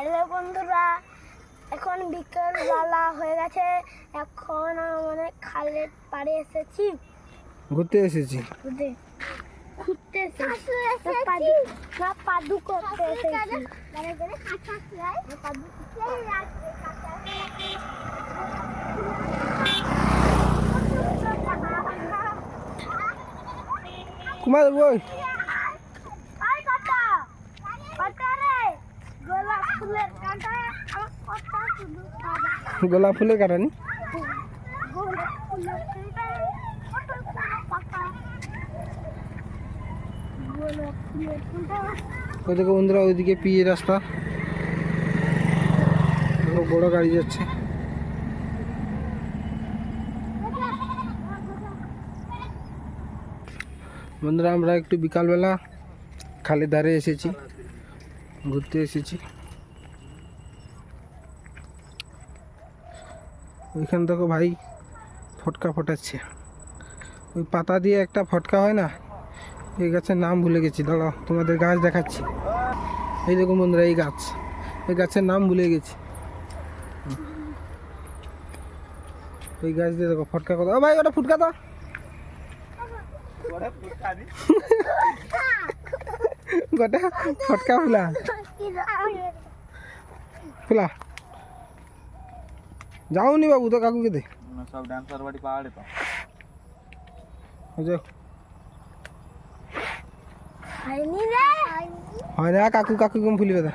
Hello বন্ধুরা, এখন বিকেল বেলা হয়ে গেছে। এখন মানে খালের পাড়ে এসেছি, ঘুরতে এসেছি। ঘুরতে এসেছি না, পাদু করতে এসেছি। কুমার বই গোলাপ ফুলের কাটানি। ওইদিকে বন্ধুরা, ওইদিকে পিয়ে রাস্তা, বড় গাড়ি যাচ্ছে। বন্ধুরা, আমরা একটু বিকালবেলা খালের ধারে এসেছি, ঘুরতে এসেছি। ওইখান থেকে ভাই ফটকা ফটাচ্ছে, ওই পাতা দিয়ে একটা ফটকা হয় না, এই গাছের নাম ভুলে গেছি, দাঁড়াও তোমাদের গাছ দেখাচ্ছি। এই দেখুন বন্ধুরা, এই গাছের নাম ভুলে গেছি। ওই গাছ দিয়ে দেখো ফটকা কথা। ও ভাই, ওটা ফুটকা তো গোটা ফটকা ফুলা ফুলা যাওনি বাবু তো কাকুকে দে সব ডান্সার বাড়ি পাহাড়ে তো হয় না। কাকু কম ফুলিবে দা।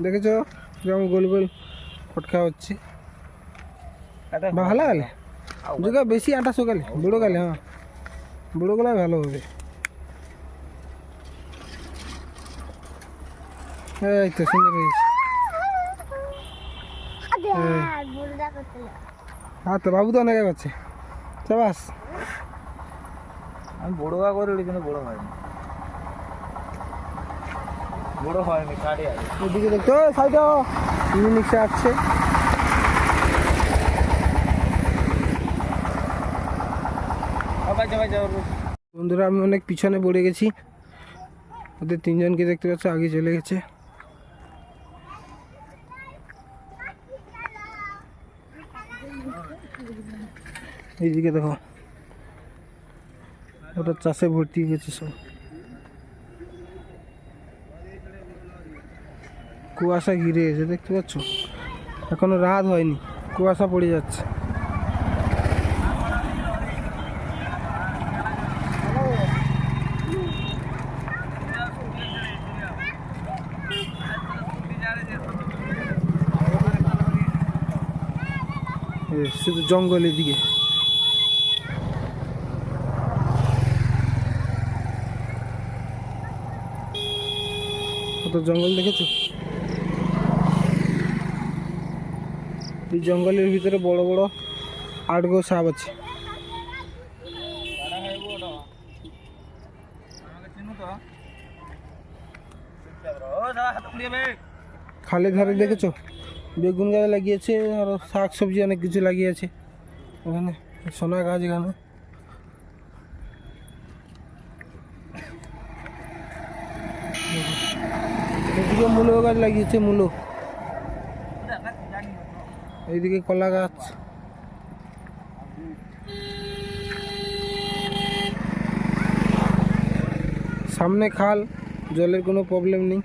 দেখেছো যেমন গোল গোল ফটকা হচ্ছে, ভালো গেলে যদি বেশি আটা সকালে বুড়ো গেলে, হ্যাঁ বুড়ো গেলে ভালো হবে। এই তো সুন্দর হয়েছে। হ্যাঁ তো বাবু তো অনেক করছে, চাবাস। আমি বড়োয়া করে কিন্তু বড় হয়নি, বড় হয়নি কাটে আছে। ওদিকে দেখতো সাইড রিক্সা আসছে। বন্ধুরা, আমি অনেক পিছনে পড়ে গেছি, ওদের তিনজনকে দেখতে পাচ্ছ আগে চলে গেছে। এইদিকে দেখো, ওটা চাষে ভর্তি হয়ে গেছে সব। কুয়াশা ঘিরে গেছে, দেখতে পাচ্ছ, এখনো রাত হয়নি, কুয়াশা পড়ে যাচ্ছে। শুধু জঙ্গল এদিকে। কত জঙ্গল দেখেছো? এই জঙ্গলের ভিতরে বড় বড় 8 গো সাপ আছে। খালের ধারে দেখেছো বেগুন গাছ লাগিয়েছে, আর শাক সবজি অনেক কিছু লাগিয়েছে ওখানে, সোনা গাছ এখানে। এদিকে মূলো গাছ লাগিয়েছে, মূলো। এইদিকে কলা গাছ। সামনে খাল, জলের কোনো প্রবলেম নেই।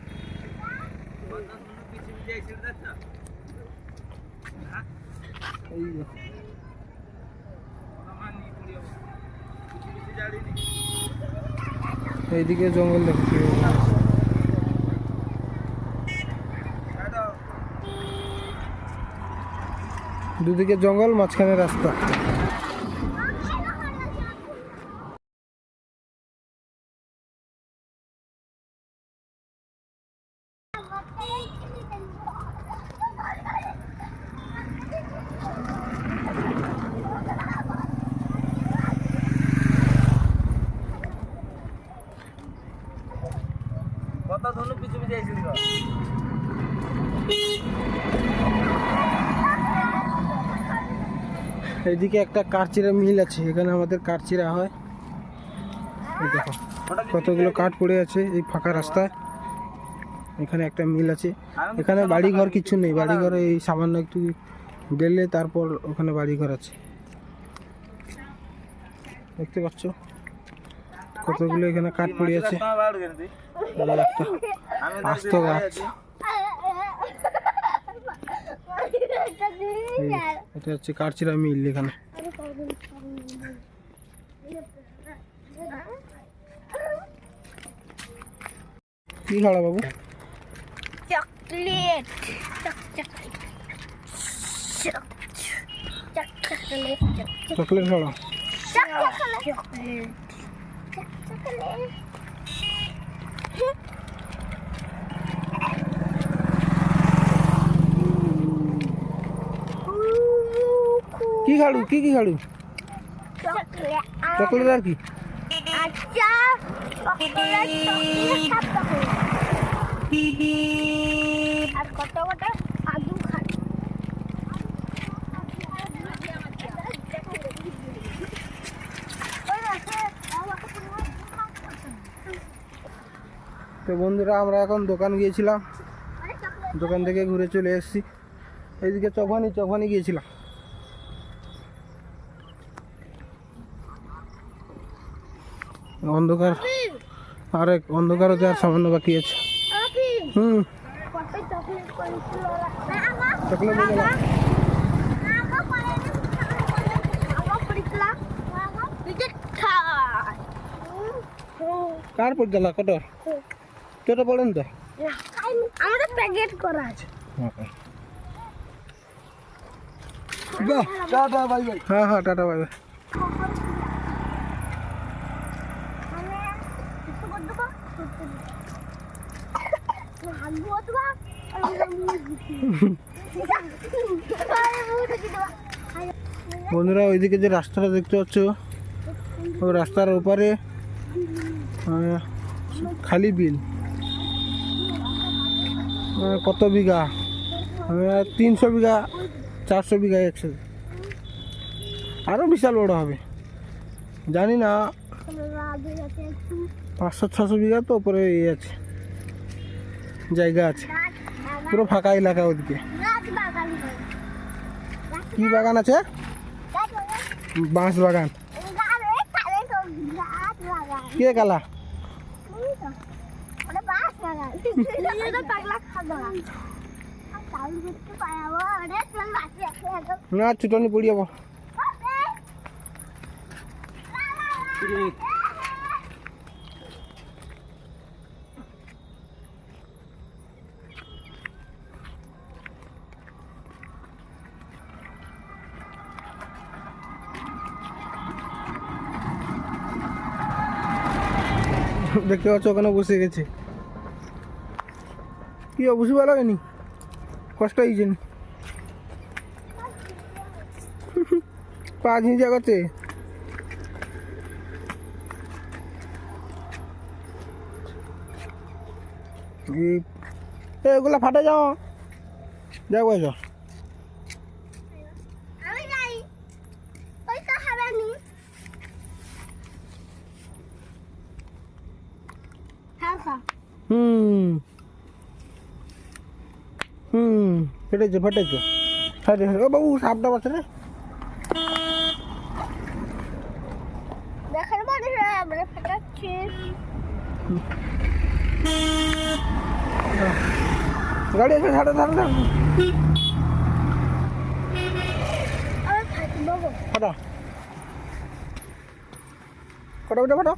এইদিকে জঙ্গল দেখছি, দুদিকে জঙ্গল, মাঝখানে রাস্তা। কত ধনু পিছু পিছু আইছিলি তো এইদিকে একটা কাঠচিরা মিল আছে, এখানে আমাদের কাঠচিরা হয়। এই দেখো কতগুলো কাঠ পড়ে আছে এই ফাঁকা রাস্তায়। এখানে একটা মিল আছে, এখানে বাড়ি ঘর কিছু নেই, বাড়ি ঘর এই সামান্য একটু গেলে তারপর ওখানে বাড়ি ঘর আছে। দেখতে পাচ্ছ কতগুলো এখানে কাঠ পড়ে আছে। আর একটা আস্ত গাছ, এটা হচ্ছে কাঠচিরা মিল। এখানে কি খাওয়া বাবু? চকলেট চকলেট খাওয়া। কি খাড়ু? কি কি খাড়ু? চকলেট আর কি? আচ্ছা আর কত কত কাজু খান। তো বন্ধুরা আমরা এখন দোকান গিয়েছিলাম, দোকান থেকে ঘুরে চলে এসেছি। এইদিকে চকবানি গিয়েছিলাম। অন্ধকার আরেক অন্ধকার হতে আর সামান্য বাকি আছে। চকলেট কার পর গেল কত ছোট পড়েন তো আমাদের প্যাকেট করা আছে। Tata bye bye. হ্যাঁ হ্যাঁ টাটা বাই বাই। বন্ধুরা ওইদিকে যে রাস্তাটা দেখতে পাচ্ছ, ওই রাস্তার ওপারে খালি বিল। কত বিঘা? 300 বিঘা, 400 বিঘা একসাথে, আরও বিশাল বড় হবে জানি না। 500-600 বিঘা তো ওপরে আছে, জায়গা আছে, পুরো ফাঁকা এলাকা। ওদিকে কি বাগান আছে? বাঁশ বাগান। কে কালা? না ছুটনি পড়ি যাব। দেখতে পাচ্ছ ওখানে বসে গেছে। কি বুঝি ভালো হয়নি, কষ্ট হয়েছে পা ঝিঁঝা করছে। এগুলা ফাটে যাও, যাও যাও। ফেটেছে ফেটেছে ফেটেছে। ও বাবু সাপটা বাঁচে রে। দেখেন আমরা ফাটাচ্ছি। গাড়ি আছে ছাড়ে ছাড়ে ছাড়ে ফাটা ফাটা ফাটা ফাটা।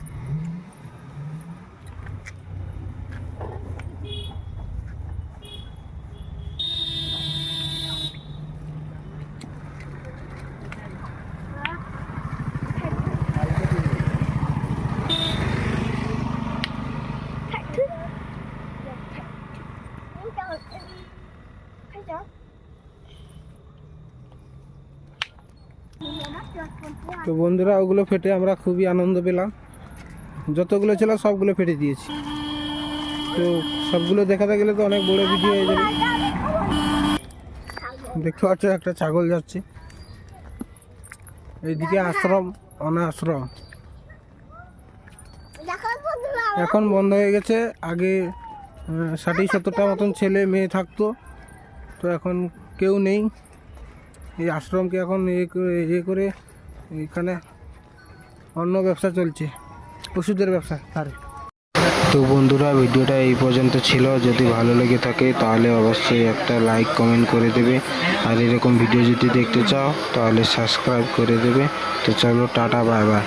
তো বন্ধুরা ওগুলো ফেটে আমরা খুবই আনন্দ পেলাম, যতগুলো ছিল সবগুলো ফেটে দিয়েছি। তো সবগুলো দেখাতে গেলে তো অনেক বড় ভিডিও হয়ে যাবে। দেখতে পাচ্ছ একটা ছাগল যাচ্ছে, এইদিকে আশ্রম, অনাশ্রম দেখো বন্ধুরা, এখন বন্ধ হয়ে গেছে। আগে 60-70টা মতন ছেলে মেয়ে থাকতো, তো এখন কেউ নেই। এই আশ্রমকে এখন ইয়ে করে এখানে অন্য ব্যবসা চলছে, ওষুধের ব্যবসা। তো বন্ধুরা, ভিডিওটা এই পর্যন্ত ছিল। যদি ভালো লেগে থাকে তাহলে অবশ্যই একটা লাইক কমেন্ট করে দেবে, আর এরকম ভিডিও যদি দেখতে চাও তাহলে সাবস্ক্রাইব করে দেবে। তো চলো, টাটা, বাই বাই।